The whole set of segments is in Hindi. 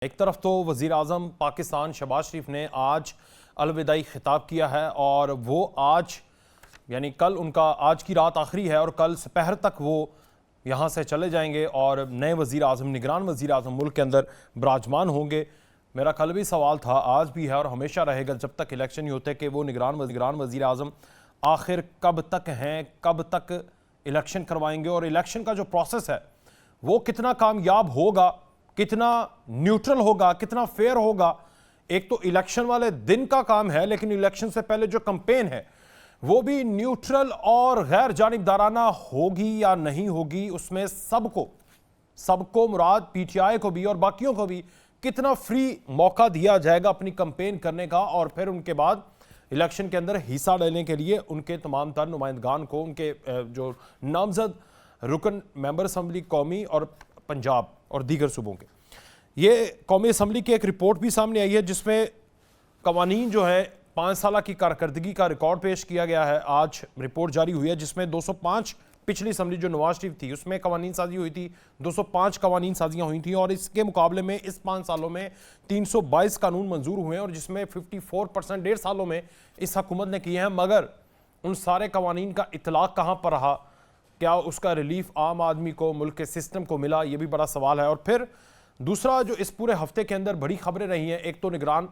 एक तरफ तो वज़ीर आज़म पाकिस्तान शहबाज शरीफ ने आज अलविदाई खिताब किया है और वो आज यानी कल उनका आज की रात आखिरी है और कल दोपहर तक वो यहाँ से चले जाएंगे और नए वज़ीर आज़म निगरान वज़ीर आज़म मुल्क के अंदर विराजमान होंगे। मेरा कल भी सवाल था, आज भी है और हमेशा रहेगा जब तक इलेक्शन नहीं होते कि वो निगरान वज़ीर आज़म आखिर कब तक हैं, कब तक इलेक्शन करवाएंगे और इलेक्शन का जो प्रोसेस है वो कितना कामयाब होगा, कितना न्यूट्रल होगा, कितना फेयर होगा। एक तो इलेक्शन वाले दिन का काम है, लेकिन इलेक्शन से पहले जो कैंपेन है वो भी न्यूट्रल और गैर जानिबदाराना होगी या नहीं होगी। उसमें सबको मुराद पीटीआई को भी और बाकियों को भी कितना फ्री मौका दिया जाएगा अपनी कैंपेन करने का और फिर उनके बाद इलेक्शन के अंदर हिस्सा लेने के लिए उनके तमाम तर नुमाइंदगान को, उनके जो नामजद रुकन मेंबर असम्बली कौमी और पंजाब और दीगर सूबों के, ये कौमी असम्बली की एक रिपोर्ट भी सामने आई है जिसमें कवानीन जो है 5 साल की कारकर्दगी का रिकॉर्ड पेश किया गया है। आज रिपोर्ट जारी हुई है जिसमें 205 पिछली असम्बली जो नवाज शरीफ थी उसमें कवानीन साजी हुई थी, 205 कवानीन साजियाँ हुई थी और इसके मुकाबले में इस 5 सालों में 322 कानून मंजूर हुए हैं और जिसमें 54% 1.5 सालों में इस हुकूमत ने किए हैं। मगर उन सारे कवानीन का इतलाक कहाँ पर रहा, क्या उसका रिलीफ आम आदमी को, मुल्क के सिस्टम को मिला, ये भी बड़ा सवाल है। और फिर दूसरा जो इस पूरे हफ्ते के अंदर बड़ी खबरें रही हैं, एक तो निगरान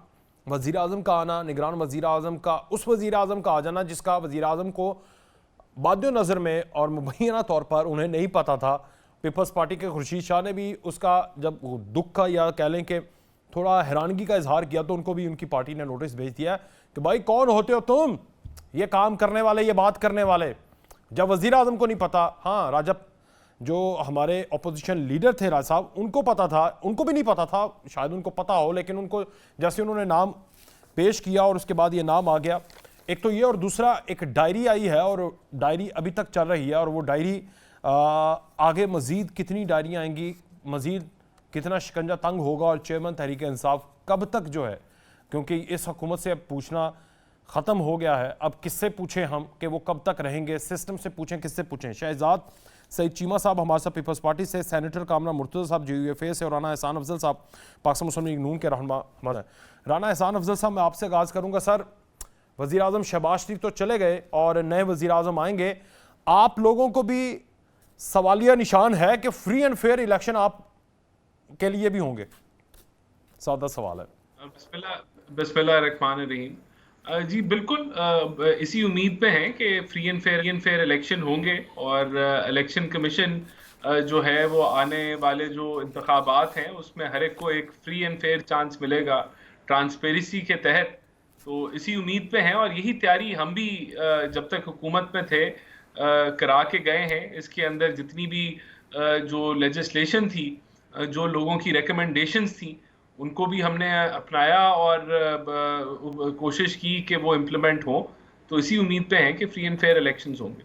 वज़ीर आज़म का आना, निगरान वज़ीर आज़म का उस वज़ीर आज़म का आ जाना जिसका वज़ीर आज़म को बादो नज़र में और मुबैना तौर पर उन्हें नहीं पता था। पीपल्स पार्टी के खुर्शीद शाह ने भी उसका जब दुख का या कह लें कि थोड़ा हैरानगी का इजहार किया तो उनको भी उनकी पार्टी ने नोटिस भेज दिया कि भाई कौन होते हो तुम, ये काम करने वाले, ये बात करने वाले, जब वज़ीर आज़म को नहीं पता। हाँ, राजब जो हमारे अपोजिशन लीडर थे राज साहब, उनको पता था, उनको भी नहीं पता था, शायद उनको पता हो, लेकिन उनको जैसे उन्होंने नाम पेश किया और उसके बाद ये नाम आ गया। एक तो ये और दूसरा एक डायरी आई है और डायरी अभी तक चल रही है और वो डायरी आगे मज़ीद कितनी डायरियाँ आएंगी, मज़ीद कितना शिकंजा तंग होगा और चेयरमैन तहरीक इंसाफ कब तक जो है, क्योंकि इस हुकूमत से अब पूछना ख़त्म हो गया है, अब किससे पूछें हम कि वो कब तक रहेंगे, सिस्टम से पूछें, किससे पूछें। शहजाद सईद चीमा साहब हमारे साथ पीपल्स पार्टी से, सेनेटर कामरा मुर्तज़ा साहब JUFA से और राना एहसान अफजल साहब पाकिस्तान मुस्लिम लीग नून के रहनुमा हमारे। राना एहसान अफजल साहब, मैं आपसे आगाज़ करूँगा। सर, वज़ीर आज़म शहबाज शरीफ तो चले गए और नए वज़ीर आज़म आएंगे, आप लोगों को भी सवालिया निशान है कि फ्री एंड फेयर इलेक्शन आप के लिए भी होंगे? सादा सवाल है। बिस्मिल्लाहिर्रहमानिर्रहीम। जी बिल्कुल, इसी उम्मीद पे हैं कि फ्री एंड फेयर इलेक्शन होंगे और इलेक्शन कमीशन जो है वो आने वाले जो इंतखाबात हैं उसमें हर एक को एक फ्री एंड फेयर चांस मिलेगा ट्रांसपेरेंसी के तहत। तो इसी उम्मीद पे हैं और यही तैयारी हम भी जब तक हुकूमत में थे करा के गए हैं। इसके अंदर जितनी भी जो लेजिस्लेशन थी, जो लोगों की रिकमेंडेशंस थी, उनको भी हमने अपनाया और कोशिश की कि वो इम्प्लीमेंट हो। तो इसी उम्मीद पे हैं कि फ्री एंड फेयर इलेक्शंस होंगे।